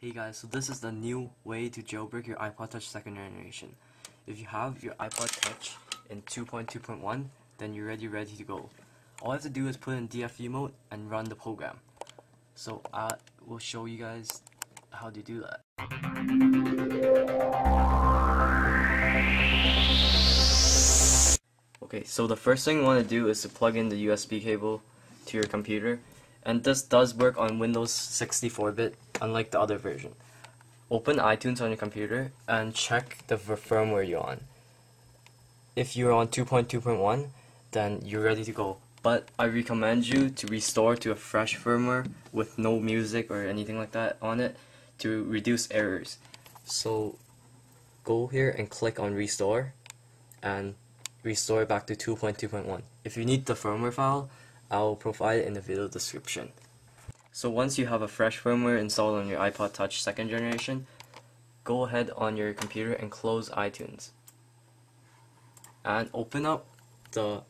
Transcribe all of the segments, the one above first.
Hey guys, so this is the new way to jailbreak your iPod Touch 2nd generation. If you have your iPod Touch in 2.2.1, then you're ready to go. All you have to do is put in DFU mode and run the program. So I will show you guys how to do that. Okay, so the first thing you want to do is to plug in the USB cable to your computer. And this does work on Windows 64-bit, unlike the other version. Open iTunes on your computer and check the firmware you're on. If you're on 2.2.1, then you're ready to go. But I recommend you to restore to a fresh firmware with no music or anything like that on it to reduce errors. So go here and click on restore and restore back to 2.2.1. If you need the firmware file, I'll provide it in the video description. So once you have a fresh firmware installed on your iPod Touch 2nd generation, go ahead on your computer and close iTunes. And open up the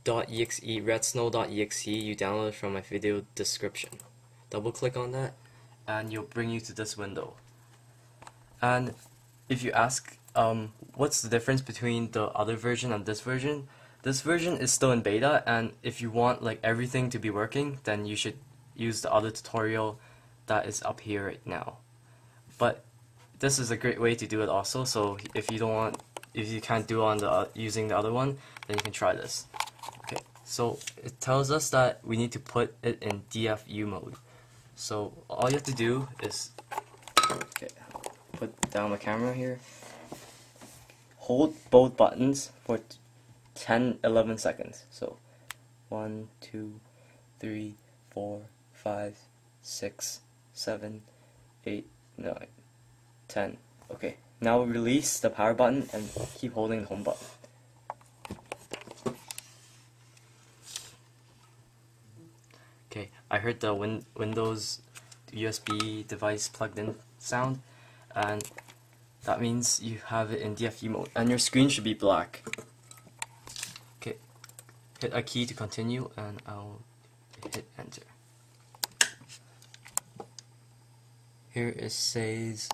.exe, redsnow.exe you downloaded from my video description. Double click on that and it'll bring you to this window. And if you ask what's the difference between the other version and this version is still in beta, and if you want like everything to be working, then you should use the other tutorial that is up here right now. But this is a great way to do it also, so if you can't do it on the using the other one, then you can try this. Okay, so it tells us that we need to put it in DFU mode. So all you have to do is put down my camera here, hold both buttons for 10-11 seconds. So 1, 2, 3, 4, 5, 6, 7, 8, 9, 10. Okay, now release the power button and keep holding the home button. Okay, I heard the Windows USB device plugged in sound, and that means you have it in DFU mode and your screen should be black. Okay, hit a key to continue and I'll hit enter. Here it says,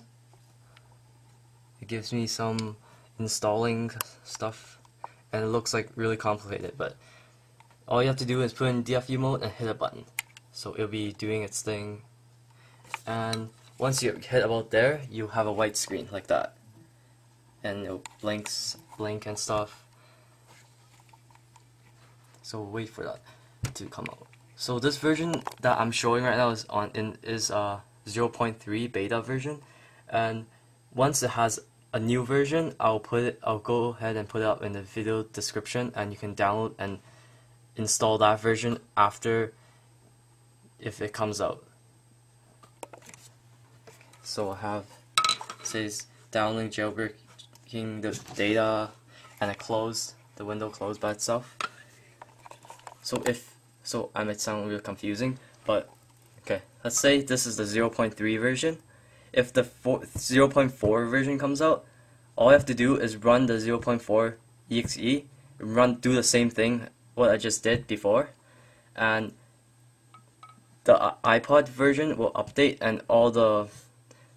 it gives me some installing stuff and it looks like really complicated, but all you have to do is put in DFU mode and hit a button. So it'll be doing its thing, and once you hit about there, you have a white screen like that, and it'll blink and stuff. So wait for that to come out. So this version that I'm showing right now is 0.3 beta version, and once it has a new version, I'll go ahead and put it up in the video description, and you can download and install that version after if it comes out. So I have, it says downloading jailbreaking the data, and it closed, the window closed by itself. So I might sound real confusing, but okay, let's say this is the 0.3 version. If the 0.4 version comes out, all I have to do is run the 0.4 exe, do the same thing what I just did before, and the iPod version will update and all the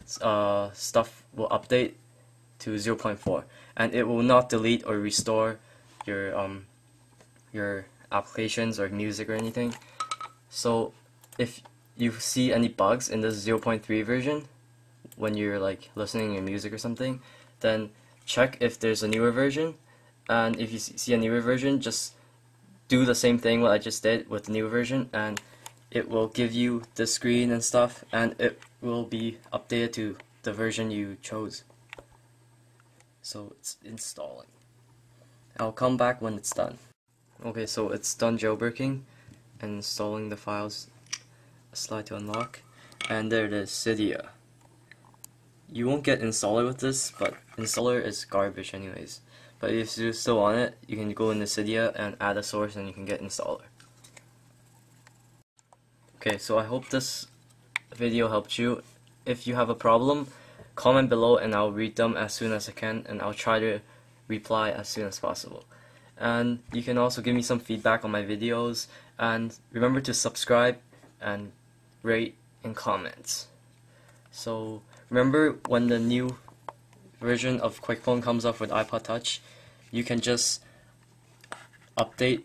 stuff will update to 0.4, and it will not delete or restore your applications or music or anything. So if you see any bugs in this 0.3 version when you're like listening to music or something, then check if there's a newer version, and if you see a newer version, just do the same thing what I just did with the newer version, and it will give you the screen and stuff, and it will be updated to the version you chose. So it's installing. I'll come back when it's done. Okay, so it's done jailbreaking and installing the files. Slide to unlock, and there it is, Cydia. You won't get installer with this, but installer is garbage anyways. But if you're still on it, you can go into Cydia and add a source and you can get installer. Okay, so I hope this video helped you. If you have a problem, comment below and I'll read them as soon as I can, and I'll try to reply as soon as possible. And you can also give me some feedback on my videos, and remember to subscribe and rate and comment. So remember when the new version of QuickPWN comes up with iPod Touch, you can just update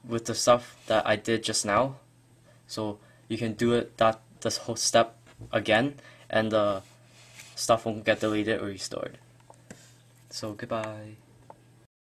with the stuff that I did just now. So you can do this whole step again, and the stuff won't get deleted or restored. So goodbye.